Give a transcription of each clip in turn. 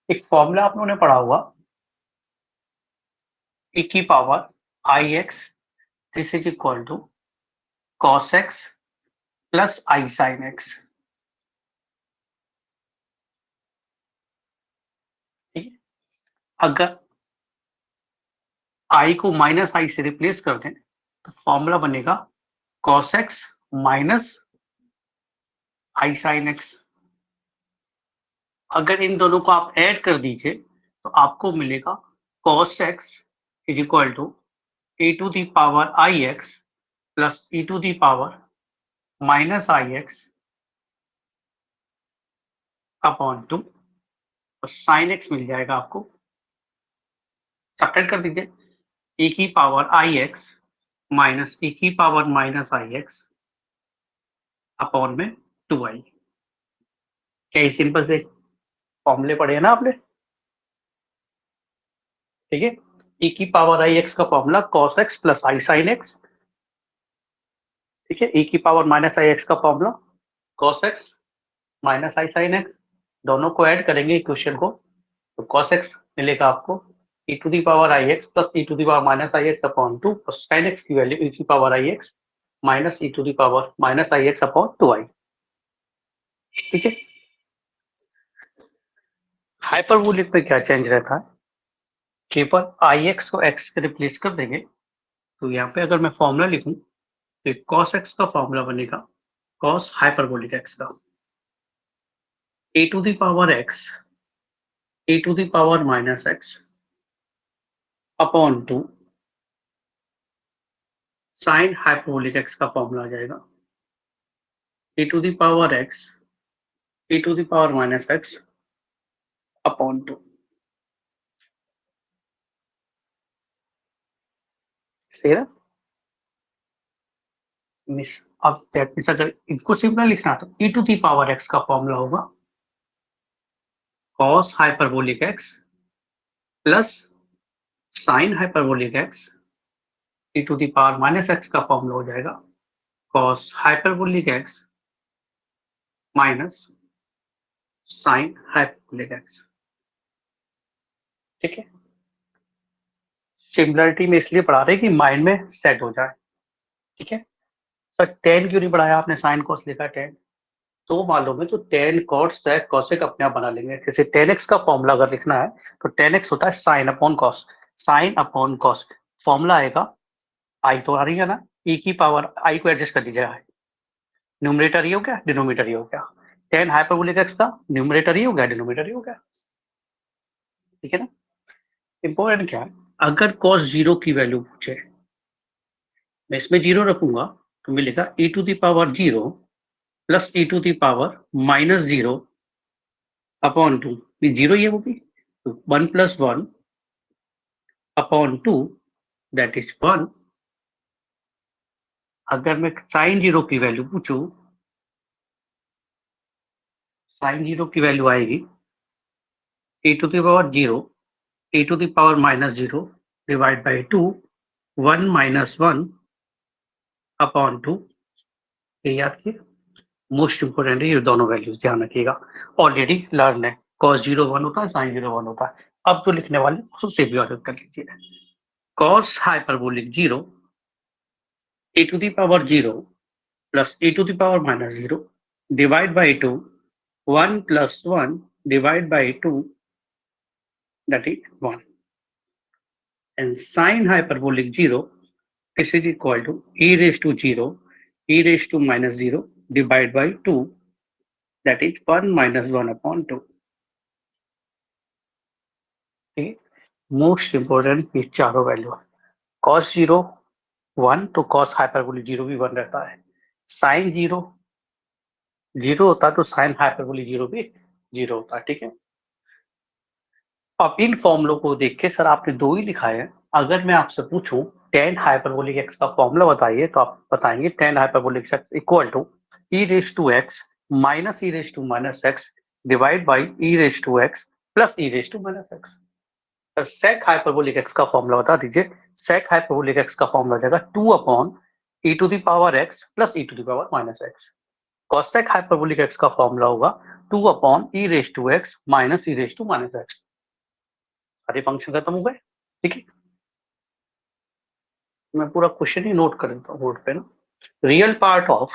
एक फॉर्मूला आप लोगों ने पढ़ा होगा, e की power i x this is equal to cos x plus i sine x. ठीक है, अगर i को माइनस आई से रिप्लेस कर दें तो फॉर्मूला बनेगा cos x minus i sine x. अगर इन दोनों को आप ऐड कर दीजिए तो आपको मिलेगा cos x is equal to e to the power i x plus e to the power minus i x upon 2 और साइन एक्स मिल जाएगा आपको। सब्ट्रैक्ट कर दीजिए, e की power i x minus e की power minus i x upon में 2i। क्या ये सिंपल से फॉर्मूले पढ़े हैं ना आपने? ठीक है, e की पावर आई एक्स का formula cos x plus i sine x. ठीक है, e की पावर माइनस आई एक्स का formula cos x minus i sine x. दोनों को ऐड करेंगे इक्वेशन को तो cos x मिलेगा आपको e to the power i x plus e to the power minus i x upon 2 और साइन x की वैल्यू e की power i x minus e to the power minus i x upon 2i। ठीक है, hyperbolic में क्या change रहता है, केवल आई एक्स को x से रिप्लेस कर देंगे। तो यहाँ पे अगर मैं फॉर्मूला लिखूं तो cos x का फॉर्मूला बनेगा cos हाइपरबोलिक x का a to the power x a to the power minus x upon 2 sine hyperbolic x का फॉर्मूला आ जाएगा a to the power x a to the power minus x upon 2। Clear है? Miss अब that means अगर इनको simple लिखना तो e to the power x का फॉर्मूला होगा cos hyperbolic x plus sine hyperbolic x e to the power minus x का formula हो जाएगा cos hyperbolic x minus sine hyperbolic x। ठीक है, सिमिलरिटी में इसलिए पढ़ा रहे कि माइंड में सेट हो जाए। ठीक है सर, टेन क्यों नहीं पढ़ाया आपने, साइन कॉस लिखा टेन तो मालूम है तो टेन कॉट सेक कॉसेक अपने आप बना लेंगे। जैसे टेन एक्स का फॉर्मूला अगर लिखना है तो टेन एक्स होता है sine upon cos, sine upon cos formula आएगा आई तो आ रही है ना, ई की पावर आई को एडजस्ट कर दीजिएगा, न्यूमरेटर ही हो गया डिनोमिनेटर ही हो गया, टेन हाइपरबोलिक एक्स का न्यूमरेटर ही हो गया डिनोमिनेटर ही हो गया। ठीक है ना, इंपॉर्टेंट क्या है, अगर कॉस जीरो की वैल्यू पूछे मैं इसमें जीरो रखूंगा तो मिलेगा E to the power zero plus E to the power minus zero upon 2, zero ये होगी तो 1 प्लस 1 अपॉन 2 दैट इज 1। अगर मैं साइन जीरो की वैल्यू पूछूं, साइन जीरो की वैल्यू आएगी A to the power zero A to the power minus zero divide by 2 1 minus 1 upon 2। ये याद किए, मोस्ट इंपोर्टेंट है ये दोनों वैल्यूज ध्यान रखिएगा, ऑलरेडी लर्न है, कॉस जीरो वन होता है साइन जीरो वन होता है। अब जो लिखने वाले उससे भी ऑर्डर कर लीजिए, cos hyperbolic zero A to the power zero plus a to the power minus zero divide by 2 1 plus 1 divide by 2 that is 1 and sine hyperbolic 0 this is equal to e raised to 0 e raised to minus 0 divided by 2 that is 1 minus 1 upon 2। okay? Most important ये चारों value है, cos 0 1 तो cos hyperbolic 0 भी 1 रहता है, sin 0 0 होता है तो sin हाइपरबोलिक 0 भी 0 होता है। ठीक है, अब इन फॉर्मूलों को देख के सर आपने दो ही लिखा है, अगर मैं आपसे पूछूं टेन हाइपरबोलिक एक्स का फॉर्मूला बताइए तो आप बताएंगे tan hyperbolic x equal to e raise to x minus e raise to minus x divide by e raise to x plus e raise to minus x. Sir sec hyperbolic x का formula बता दीजिए, sec hyperbolic x का formula जाएगा 2 upon e to the power x plus E to the power minus x. Cosec hyperbolic x का formula होगा two upon e raise to x minus e raise to minus x. सारे function खत्म हो गए। ठीक है, मैं पूरा क्वेश्चन ही नोट कर देता हूँ बोर्ड पे ना। Real part of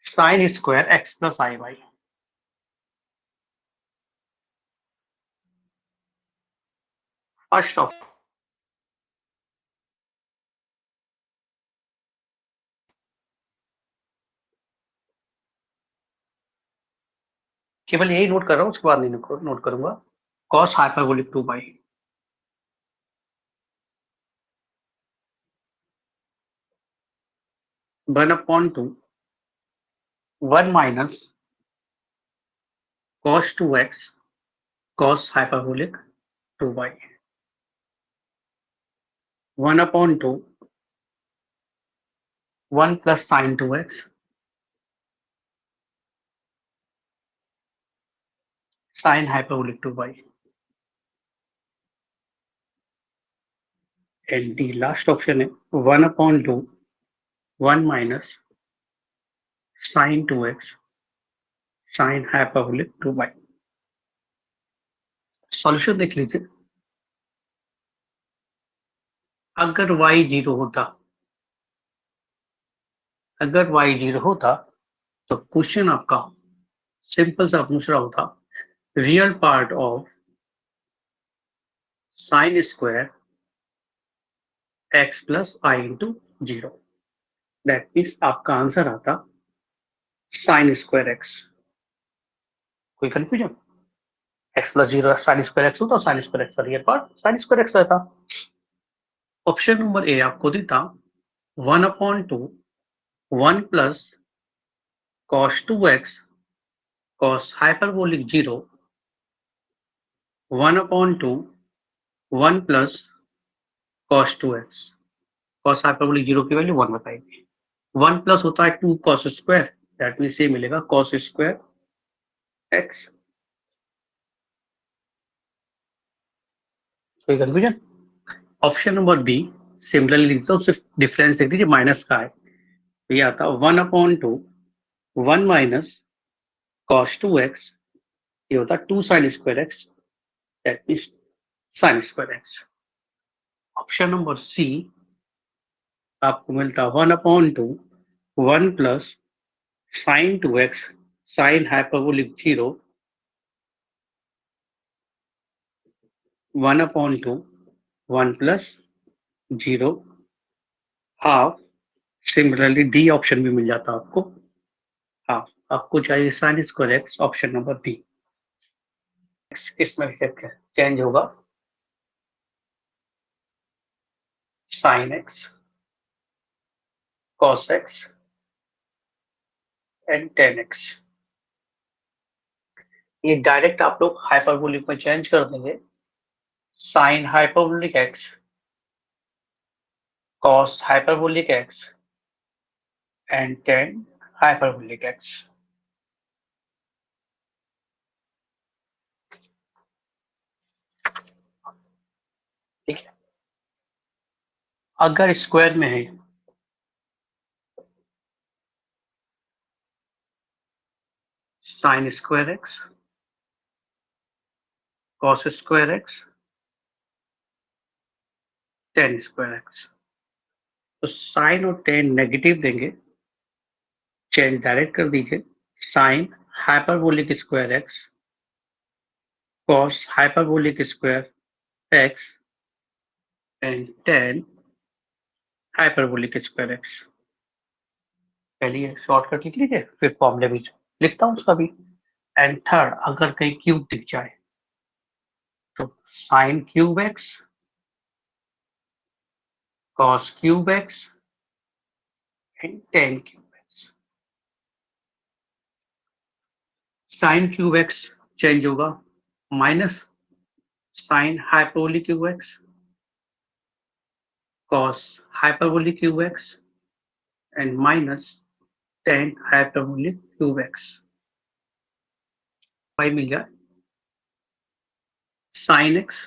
sine square x plus i y. First of केवल यही नोट कर रहा हूँ, उसके बाद नहीं नोट करूंगा। Cos hyperbolic 2 by 1/2 1 minus cos 2x cos hyperbolic 2 by 1/2 1 plus sine 2x sine hyperbolic 2 by and D last option है 1/2 1 minus sine 2x sine hyperbolic 2 by. Solution देख लीजिए। अगर y 0 होता, अगर y 0 होता तो क्वेश्चन आपका सिंपल सा पूछ रहा होता, real part of sine square x plus I into 0। That means आपका आंसर आता साइन स्क्वायर एक्स। कोई confusion? X plus 0 sign square x होता, साइन स्क्वायर एक्स का real part sign square x रहता। ऑप्शन नंबर ए आपको देता 1/2 1 plus cos 2x cos hyperbolic 0 1/2 1 plus cos 2x cos hyperbolic 0 की value 1 बताएंगे। 1 plus होता है 2 cos स्क्वायर, दैट मीन्स ये मिलेगा cos स्क्वायर x। कोई confusion? Option number B similarly लिखता हूँ, सिर्फ डिफरेंस देख दीजिए, माइनस का है तो ये आता 1/2 1 माइनस cos 2x, ये होता 2 sin square x, that means sin square x. Option number C आपको मिलता 1/2 1 plus sine 2x sine hyperbolic 0 1/2 1 plus 0 half. Similarly D option भी मिल जाता आपको हाफ। आपको चाहिए sine square x, option number B. इसमें चेंज होगा sine x cos x and tan x. ये डायरेक्ट आप लोग हाइपरबोलिक में चेंज कर देंगे, sine hyperbolic x cos hyperbolic x and tan hyperbolic x। ठीक है, अगर स्क्वायर में है sign square x cos square x ten square x, तो साइन और टेन नेगेटिव देंगे, चेंज डायरेक्ट कर दीजिए, sine hyperbolic square x cos hyperbolic square x and ten hyperbolic square x. चलिए शॉर्टकट लिख लीजिए, फिर फॉर्मूले भी लिखता हूँ उसका भी। एंड थर्ड, अगर कहीं क्यूब दिख जाए तो sine cube x cos cube x and tan cube x। sin cube x change होगा minus sin hyperbolic cube x cos hyperbolic cube x and minus tan hyperbolic cube x। y मिल गया sin x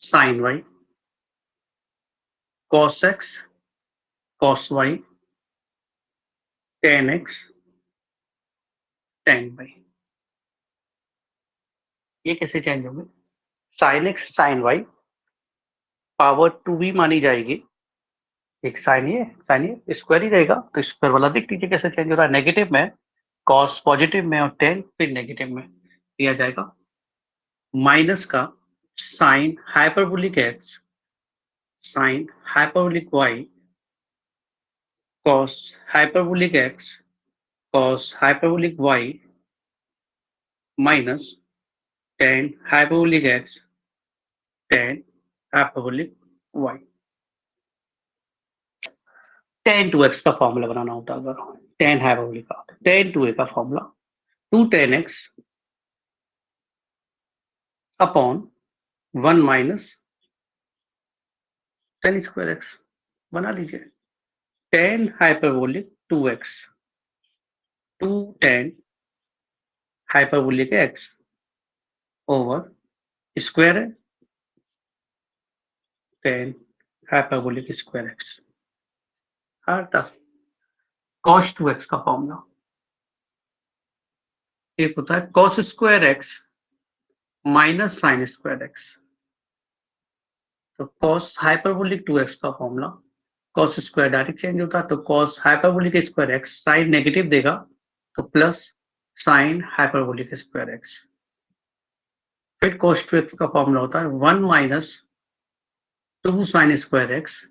sin y cos x cos y tan x tan y। ये कैसे change होंगे? sin x sin y power 2b मानी जाएगी, एक sign ये square ही रहेगा, तो स्क्वायर वाला देख लीजिए कैसे चेंज हो रहा है। नेगेटिव में कॉस पॉजिटिव में और टेन फिर नेगेटिव में दिया जाएगा। माइनस का sine hyperbolic x sine hyperbolic y cos hyperbolic x cos hyperbolic y minus tan hyperbolic x tan hyperbolic y. Tan two x का फॉर्मूला बनाना होता है अगर टेन हाइपरबोलिक का, टेन टू ए का formula two tan x upon one minus tan square x बना लीजिए। Tan hyperbolic two x two tan hyperbolic x over square है टेन हाइपरबोलिक स्क्वायर एक्स। हर तक कॉस टू एक्स का formula एक होता है cos square x minus sine square x. तो कॉस हाइपरबोलिक टू एक्स का formula cos square direct change होता है, तो cos hyperbolic square x sine negative देगा तो plus sine hyperbolic square x. फिर कॉस टू एक्स का फॉर्मूला होता है one minus two sine square x.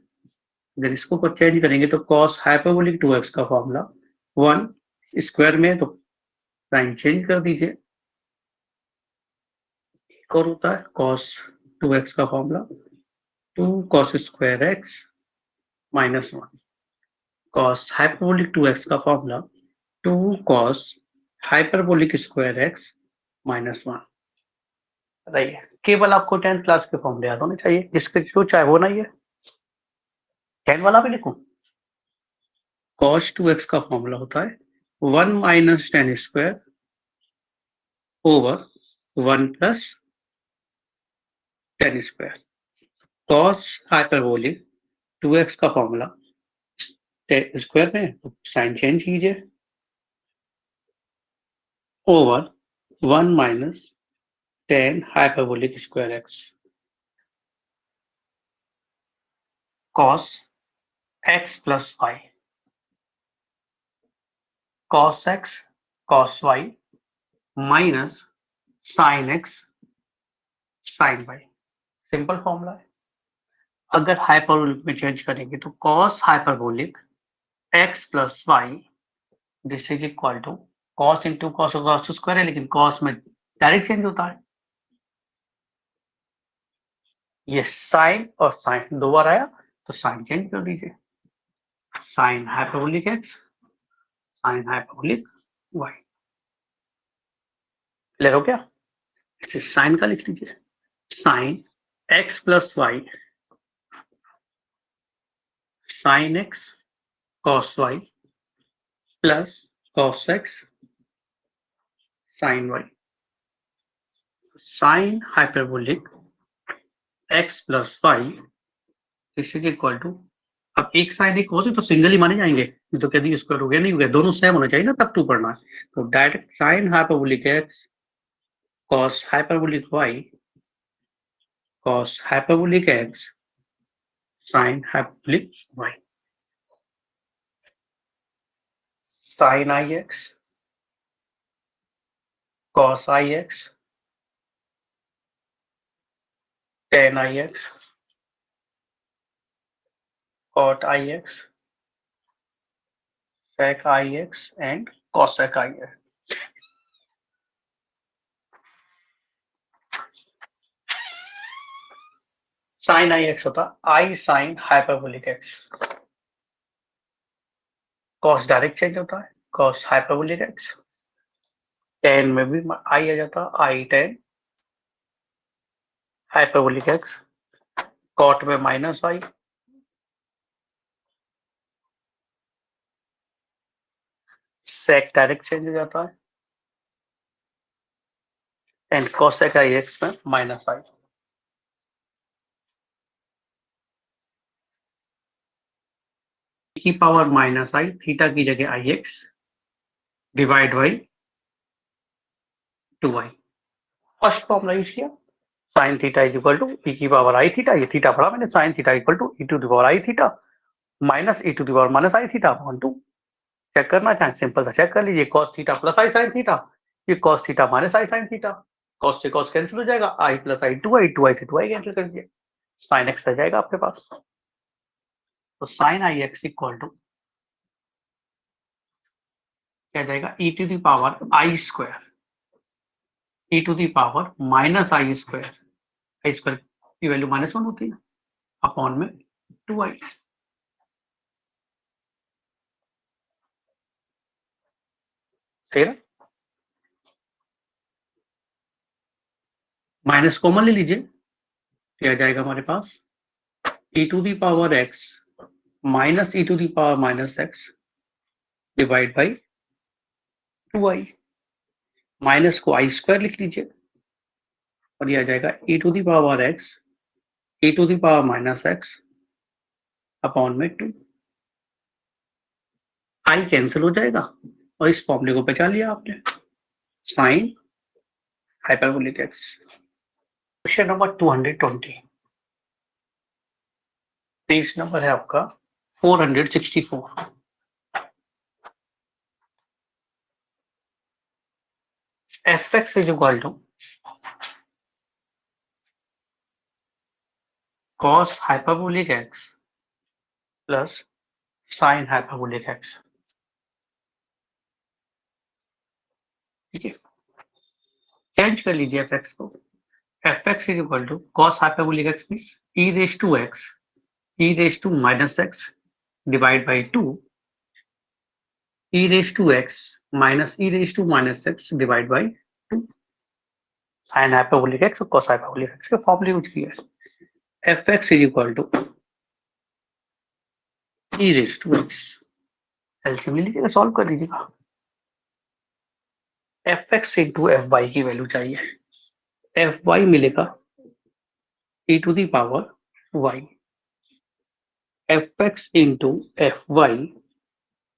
अगर इसको चेंज करेंगे तो कॉस हाइपरबोलिक टू एक्स का फॉर्मूला वन स्क्वायर में तो साइन चेंज कर दीजिए। एक और होता है कॉस टू एक्स का formula two cos square x minus one. Cos hyperbolic two x का formula two cos hyperbolic square x minus one. बताइए, केवल आपको 10th क्लास के फॉर्मूले याद होने चाहिए, जिसके जो चाहे वो नहीं है। 10 वाला भी लिखूं? कॉस टू एक्स का फॉर्मूला होता है one minus tan square over one plus tan square. Cos hyperbolic two x का फॉर्मूला स्क्वायर में तो साइन चेंज कीजिए over one minus tan hyperbolic square x. Cos x plus y cos x cos y minus sine x sine y. Simple formula है। अगर hyperbolic में change करेंगे तो cos hyperbolic x plus y this is equal to cos into cos cos square है, लेकिन cos में direct change होता है। ये साइन और साइन दो बार आया तो साइन चेंज कर दीजिए। Sine hyperbolic x sine hyperbolic y. Clear हो गया? इसे साइन का लिख लीजिए sine x plus y sine x cos y plus cos x sine y. Sine hyperbolic x plus y this is equal to, अब एक साइन एक cos है तो सिंगल ही माने जाएंगे, नहीं तो कभी स्क्वायर हो गया नहीं हो गया, दोनों सेम होना चाहिए ना तब टू पढ़ना है। तो direct sine hyperbolic x cos hyperbolic y cos hyperbolic x sine hyperbolic y. Sine i x cos i x tan i x cot i x sec i x and cosec i x. Sine i x होता i sine hyperbolic x. Cos direct change होता है cos hyperbolic x. Ten में भी i आ जाता i tan hyperbolic x. Cot में minus i sec direct change हो जाता है एंड cosec आई एक्स में माइनस आई। की पावर माइनस आई, थीटा की जगह i x divide by 2i। First formula use किया, sine theta is equal to e की पावर आई थीटा, ये थीटा पढ़ा मैंने, sine theta equal to e to the power i theta minus e to the power minus i theta upon 2। Check करना चाहें simple सा check कर लीजिए, cos theta plus i sine theta, ये cos theta minus i sine theta, cos से cos cancel हो जाएगा, आई plus आई 2i, 2i से 2i कैंसिल कर दिए, साइन एक्स रह जाएगा आपके पास। तो sine i x equal to क्या जाएगा, e to the power i square, e to the power minus i square की वैल्यू -1 होती है अपॉन में 2i। फिर माइनस कॉमन ले लीजिए, क्या जाएगा हमारे पास, e to the power x minus e to the power minus x divide by 2i, minus को आई स्क्वायर लिख लीजिए और यह आ जाएगा e to the power x e to the power minus x upon में 2, आई कैंसिल हो जाएगा और इस फॉर्मूले को बचा लिया आपने, sine hyperbolic x. Question number 220, page number है आपका 464। F x is equal to cos hyperbolic x plus sine hyperbolic x. ठीक है, चेंज कर लीजिए एफ एक्स को, f x is equal to cos hyperbolic x means e raise to x e raise to minus x divide by 2 e raised to x minus e raised to minus x divide by 2, sine hyperbolic x और cos hyperbolic x के फॉर्मूले use किया है। F x is equal to e raised to x, LCM ले लीजिएगा, solve कर लीजिएगा। F x into f y की वैल्यू चाहिए, एफ वाई मिलेगा e to the power y, f x into f y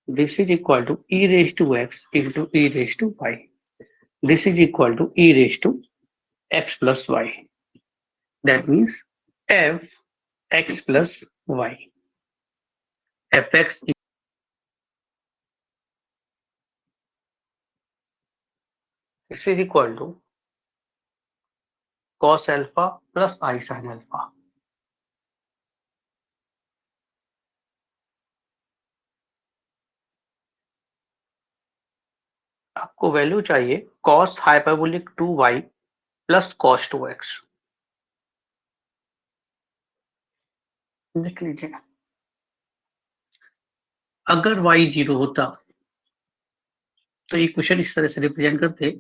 this is equal to e raised to x into e raised to y. This is equal to e raised to x plus y. That means f x plus y. Fx this is equal to cos alpha plus I sin alpha. आपको value चाहिए cos hyperbolic 2y plus cos 2x। लिख लीजिए, अगर y 0 होता तो ये question इस तरह से रिप्रेजेंट करते,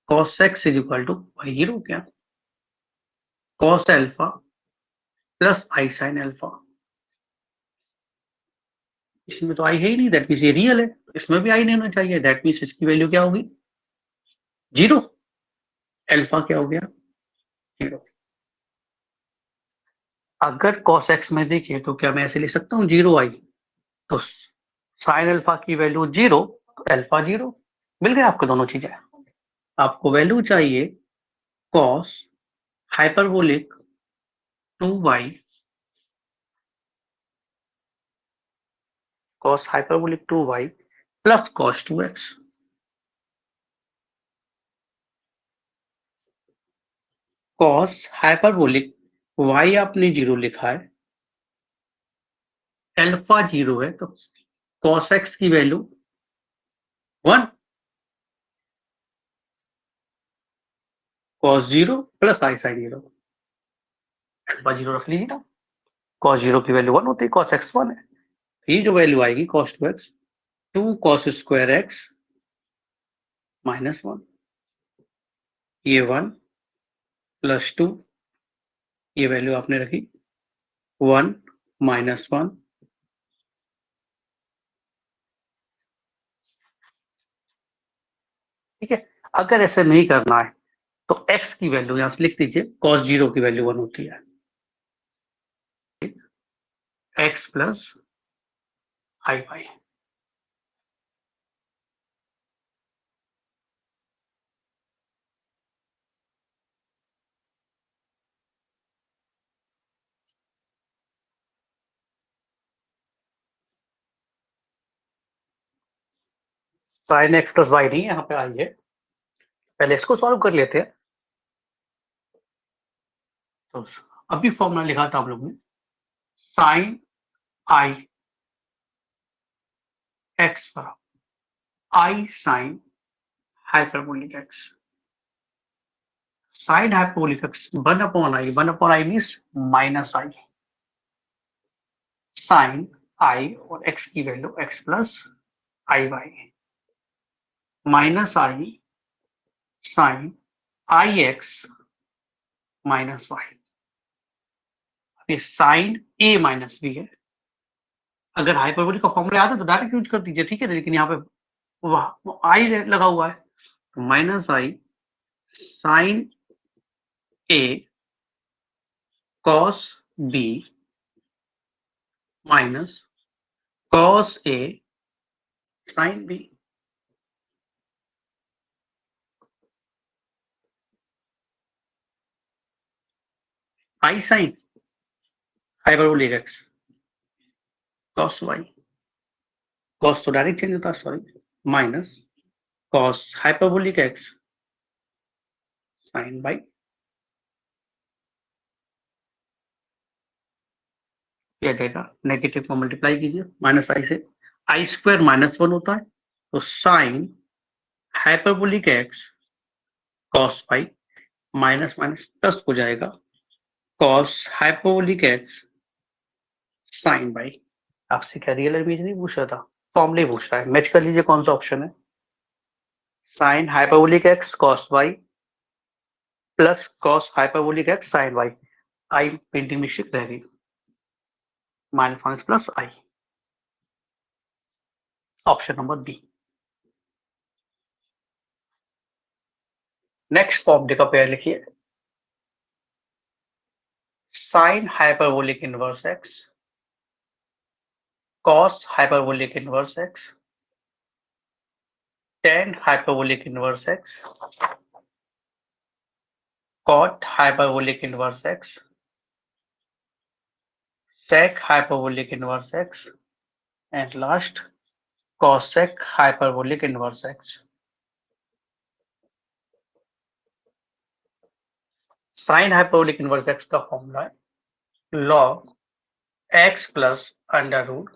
cos x is equal to y 0 क्या, cos alpha plus I sin alpha। इसमें तो आई है ही नहीं, दैट मीन्स ये रियल है, इसमें भी आई नहीं होना चाहिए, दैट मीन्स इसकी वैल्यू क्या होगी, 0। अल्फा क्या हो गया, 0। अगर cos x में देखिए तो क्या मैं ऐसे लिख सकता हूँ 0i, तो साइन अल्फा की वैल्यू 0, अल्फा 0, मिल गया आपको दोनों चीजें। आपको वैल्यू चाहिए cos hyperbolic 2y cos hyperbolic 2y plus cos 2x। cos hyperbolic y आपने 0 लिखा है, अल्फा 0 है, तो cos x की value 1, cos 0 plus i sign 0, alpha 0 रख लीजिए ना, cos 0 की वैल्यू 1 होती है, cos x 1 है, ये जो वैल्यू आएगी cos 2x 2 cos square x -1, ये 1 प्लस 2, ये वैल्यू आपने रखी 1 -1, ठीक है। अगर ऐसे नहीं करना है तो x की वैल्यू यहां से लिख दीजिए, cos 0 की वैल्यू 1 होती है, x plus i y. Sine x plus y नहीं, यहाँ पे आई है। पहले इसको सॉल्व कर लेते हैं। तो अभी फॉर्मूला लिखा था हम लोग ने, साइन आई एक्स पर i sine hyperbolic x. Sine hyperbolic x 1/i means minus i. Sine i और एक्स की value x plus i y minus i sine i x minus y. ये साइन ए माइनस बी है। अगर hyperbolic का formula याद है तो direct use कर दीजिए, ठीक है, लेकिन यहाँ पे आई लगा हुआ है, तो minus i sine A cos B minus cos A sine B. I sine hyperbolic x cos y, cos तो डायरेक्ट चेंज होता है, sorry, minus cos hyperbolic x sine y. क्या जाएगा, नेगेटिव को मल्टीप्लाई कीजिए माइनस आई से, आई स्क्वायर -1 होता है, तो sine hyperbolic x cos y minus minus plus हो जाएगा cos hyperbolic x sine y. आपसे क्या रियल इमेज पूछ रहा था, फॉर्मूले पूछ रहा है, मैच कर लीजिए कौन सा ऑप्शन है। Sine hyperbolic x cos y plus cos hyperbolic x sine y. I printing mistake रह गई, minus minus plus i, option number B. Next form का पेयर लिखिए, sine hyperbolic inverse x cos hyperbolic inverse x tan hyperbolic inverse x cot hyperbolic inverse x sec hyperbolic inverse x and last cosec hyperbolic inverse x। Sine hyperbolic inverse x का formula है log x plus under root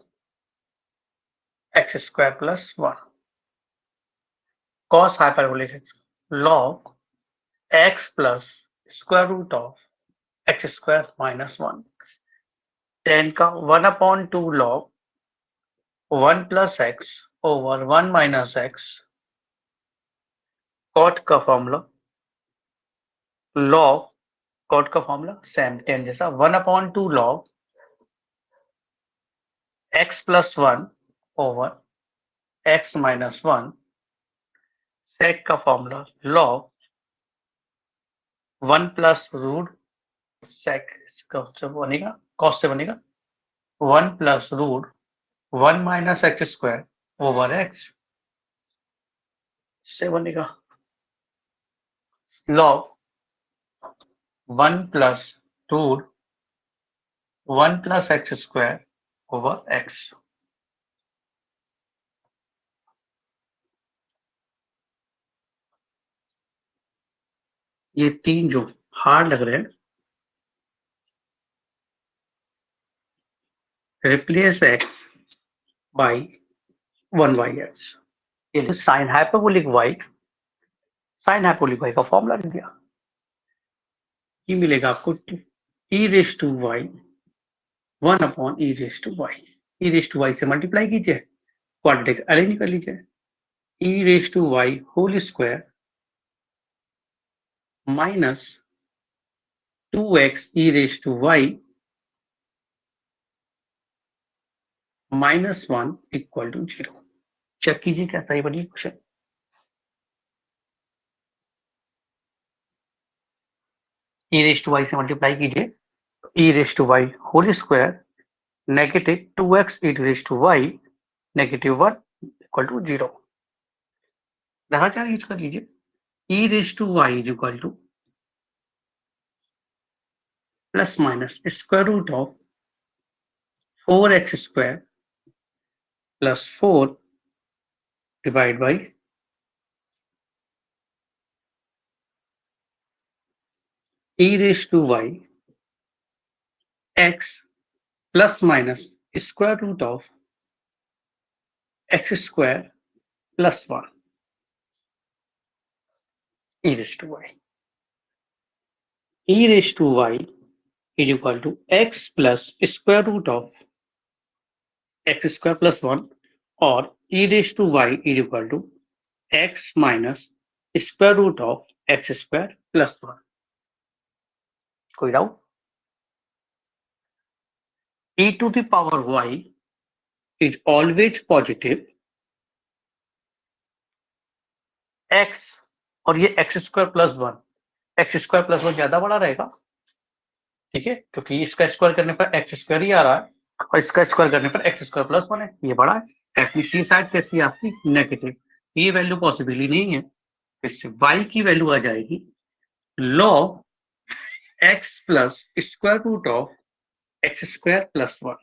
x square plus 1, cos hyperbolic x log x plus square root of x square minus 1, tan का 1/2 log 1 plus x over 1 minus x, cot का formula log, cot का formula same tan जैसा 1/2 log x plus 1 over x minus 1, sec का formula log 1 plus root सेक से बनेगा, cos से बनेगा 1 plus root 1 minus x square over x से बनेगा log 1 plus root 1 plus x square over x. ये तीन जो हार्ड लग रहे हैं, रिप्लेस एक्स बाई 1/x, ये sine hyperbolic y, sine hyperbolic y का फॉर्मूला लिख दिया, ये मिलेगा आपको e raise to y 1/e raise to y, e raise to y से मल्टीप्लाई कीजिए, क्वाड्रेटिक अरेंज कर लीजिए, e raise to y whole square minus 2x e raise to y minus 1 equal to 0। Check कीजिए क्या सही बनी question. e raise to y से multiply कीजिए, e raise to y whole square negative 2x e raise to y -1 equal to 0। रहा क्या use कर लीजिए, e raise to y is equal to plus minus square root of 4x square plus 4 divide by e raise to y x plus minus square root of x square plus 1 e raise to y। e raise to y is equal to x plus square root of x square plus 1 और e raised to y is equal to x minus square root of x square plus 1। कोई doubt? e to the power y is always positive x और ये x square plus 1, x square plus 1 ज्यादा बड़ा रहेगा, ठीक है, क्योंकि इसका स्क्वायर करने पर एक्स स्क्वायर ही आ रहा है और इसका स्क्वायर करने पर एक्स स्क्वायर प्लस 1 है, ये बड़ा है। एटलीस्ट ये साइड कैसी है आपकी नेगेटिव, ये वैल्यू पॉसिबल ही नहीं है। इससे y की वैल्यू आ जाएगी log x plus square root of x square plus 1।